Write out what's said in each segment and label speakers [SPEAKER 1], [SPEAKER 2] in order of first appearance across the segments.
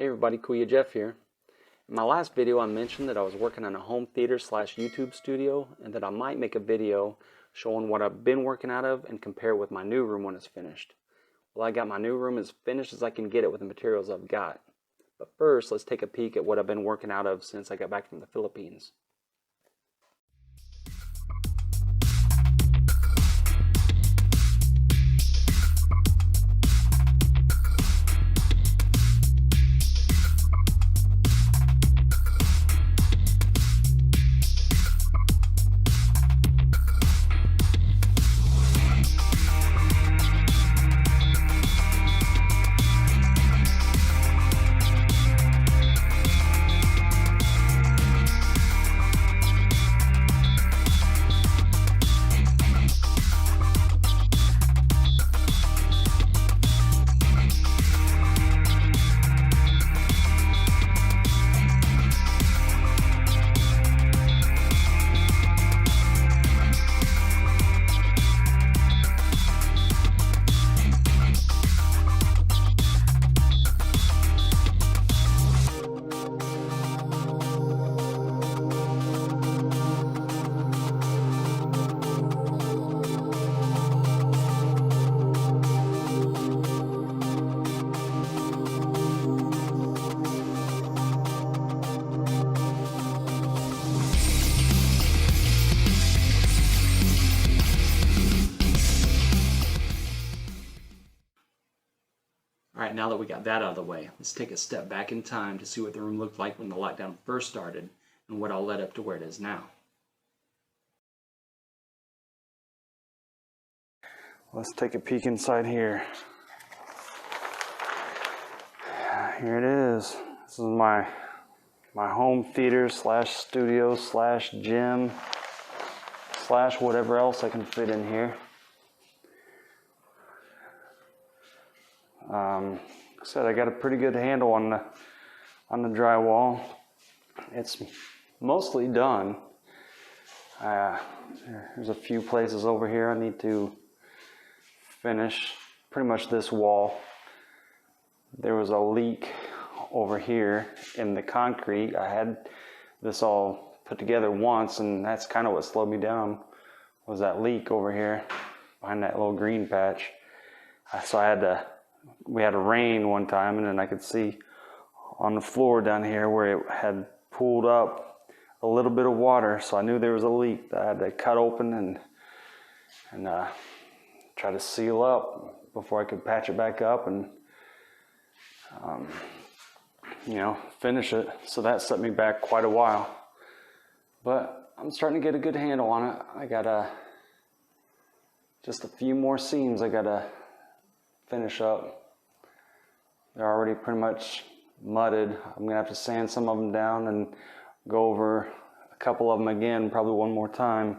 [SPEAKER 1] Hey everybody, Kuya Jeff here. In my last video I mentioned that I was working on a home theater / YouTube studio and that I might make a video showing what I've been working out of and compare it with my new room when it's finished. Well, I got my new room as finished as I can get it with the materials I've got. But first, let's take a peek at what I've been working out of since I got back from the Philippines. Alright, now that we got that out of the way, let's take a step back in time to see what the room looked like when the lockdown first started and what all led up to where it is now. Let's take a peek inside here. Here it is. This is my home theater / studio / gym / whatever else I can fit in here. Like I said, I got a pretty good handle on the drywall. It's mostly done. There's a few places over here I need to finish. Pretty much this wall. There was a leak over here in the concrete. I had this all put together once, and that's kind of what slowed me down, was that leak over here behind that little green patch. So we had a rain one time, and then I could see on the floor down here where it had pooled up a little bit of water, so I knew there was a leak that I had to cut open and try to seal up before I could patch it back up and finish it. So that set me back quite a while, but I'm starting to get a good handle on it. I got just a few more seams I gotta finish up. They're already pretty much mudded. I'm gonna have to sand some of them down and go over a couple of them again, probably one more time.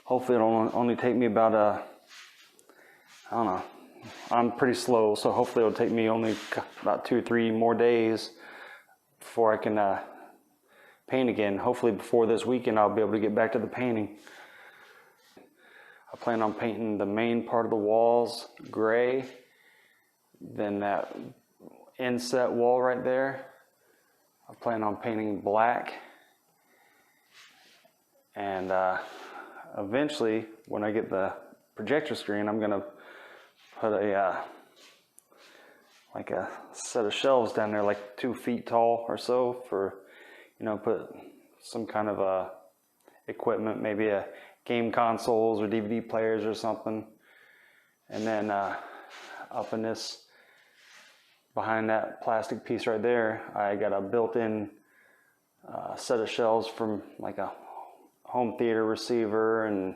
[SPEAKER 1] Hopefully it'll only take me about I don't know, I'm pretty slow, so hopefully it'll take me only about 2 or 3 more days before I can paint again. Hopefully before this weekend I'll be able to get back to the painting. I plan on painting the main part of the walls gray, then that inset wall right there I plan on painting black, and eventually when I get the projector screen I'm gonna put a set of shelves down there like 2 feet tall or so for, put some kind of equipment, maybe a game consoles or DVD players or something. And then up in this, behind that plastic piece right there, I got a built-in set of shelves from like a home theater receiver and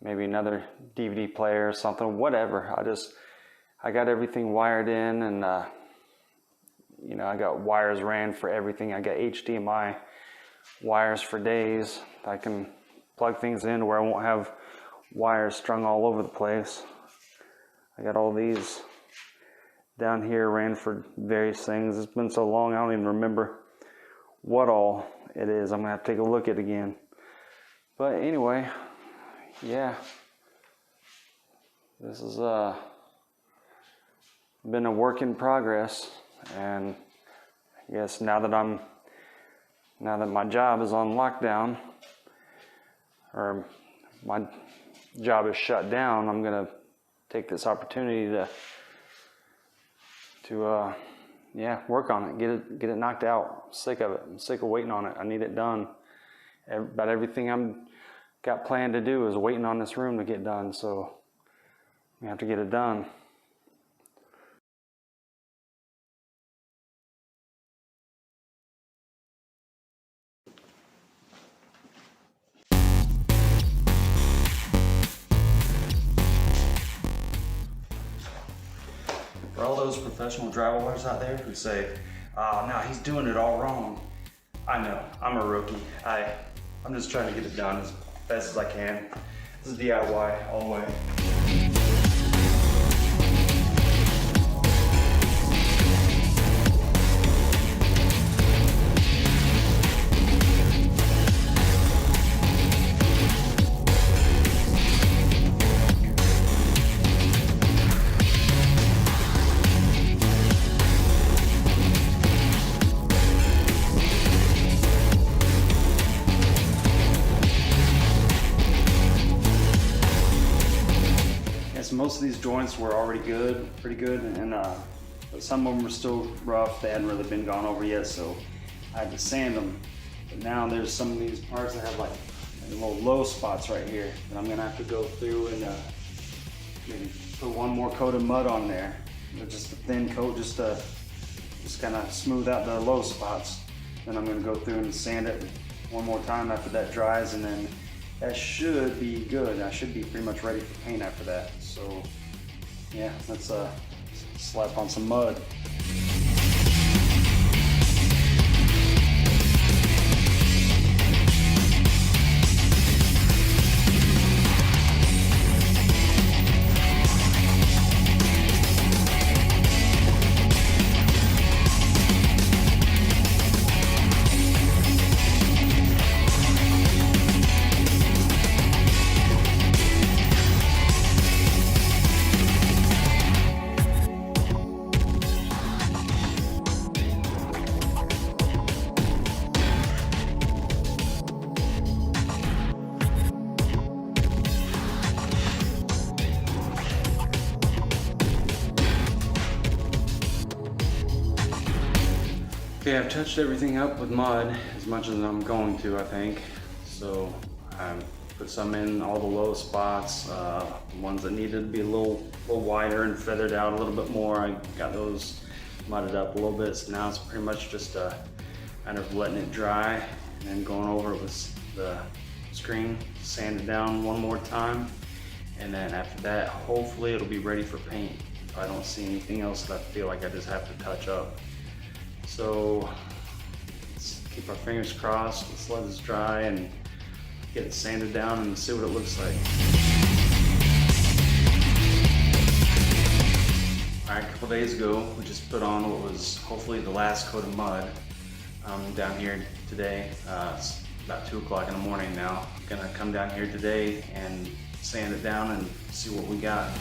[SPEAKER 1] maybe another DVD player or something, whatever. I got everything wired in, and I got wires ran for everything. I got HDMI wires for days. I can plug things in where I won't have wires strung all over the place. I got all these down here ran for various things. It's been so long I don't even remember what all it is. I'm gonna have to take a look at it again. But anyway, yeah, this has been a work in progress, and I guess now that my job is on lockdown, or my job is shut down, I'm gonna take this opportunity to work on it, get it knocked out. I'm sick of it. I'm sick of waiting on it. I need it done. About everything I'm got planned to do is waiting on this room to get done, so we have to get it done. For all those professional drywallers out there who say, "Oh, no, he's doing it all wrong." I know, I'm a rookie. I'm just trying to get it done as best as I can. This is DIY all the way. Most of these joints were already pretty good, and but some of them were still rough. They hadn't really been gone over yet, so I had to sand them. But now there's some of these parts that have like little low spots right here that I'm gonna have to go through and maybe put one more coat of mud on there, just a thin coat, just kind of smooth out the low spots. Then I'm gonna go through and sand it one more time after that dries, and then that should be good. I should be pretty much ready for paint after that. So yeah, let's slap on some mud. Okay, I've touched everything up with mud as much as I'm going to, I think. So I put some in all the low spots, ones that needed to be a little wider and feathered out a little bit more. I got those mudded up a little bit. So now it's pretty much just kind of letting it dry and then going over it with the screen, sand it down one more time. And then after that, hopefully it'll be ready for paint if I don't see anything else that I feel like I just have to touch up. So let's keep our fingers crossed. Let's let this dry and get it sanded down and see what it looks like. All right, a couple days ago, we just put on what was hopefully the last coat of mud down here today. It's about 2 o'clock in the morning now. I'm gonna come down here today and sand it down and see what we got.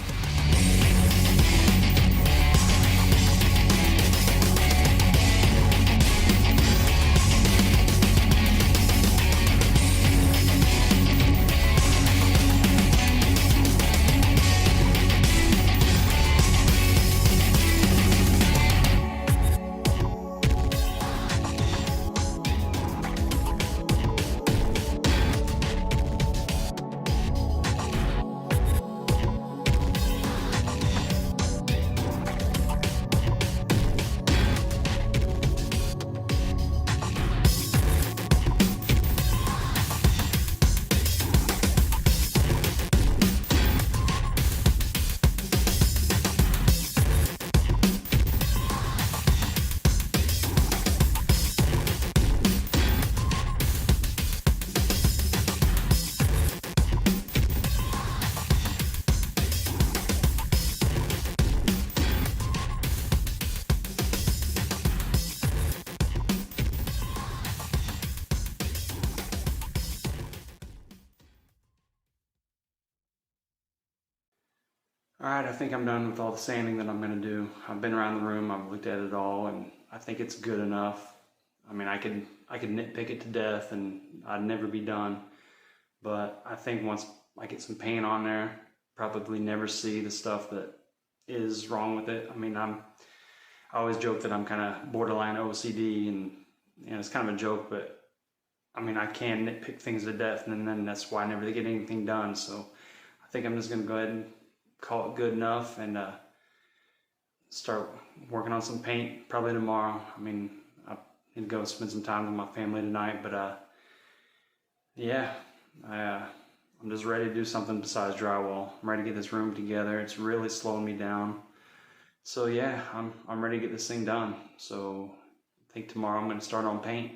[SPEAKER 1] All right, I think I'm done with all the sanding that I'm gonna do. I've been around the room, I've looked at it all, and I think it's good enough. I mean, I could nitpick it to death and I'd never be done. But I think once I get some paint on there, probably never see the stuff that is wrong with it. I mean, I always joke that I'm kind of borderline OCD, and it's kind of a joke, but I mean, I can nitpick things to death, and then that's why I never get anything done. So I think I'm just gonna go ahead and call it good enough and start working on some paint probably tomorrow. I mean, I need to go spend some time with my family tonight, but yeah, I'm just ready to do something besides drywall. I'm ready to get this room together. It's really slowing me down. So yeah, I'm ready to get this thing done. So I think tomorrow I'm going to start on paint.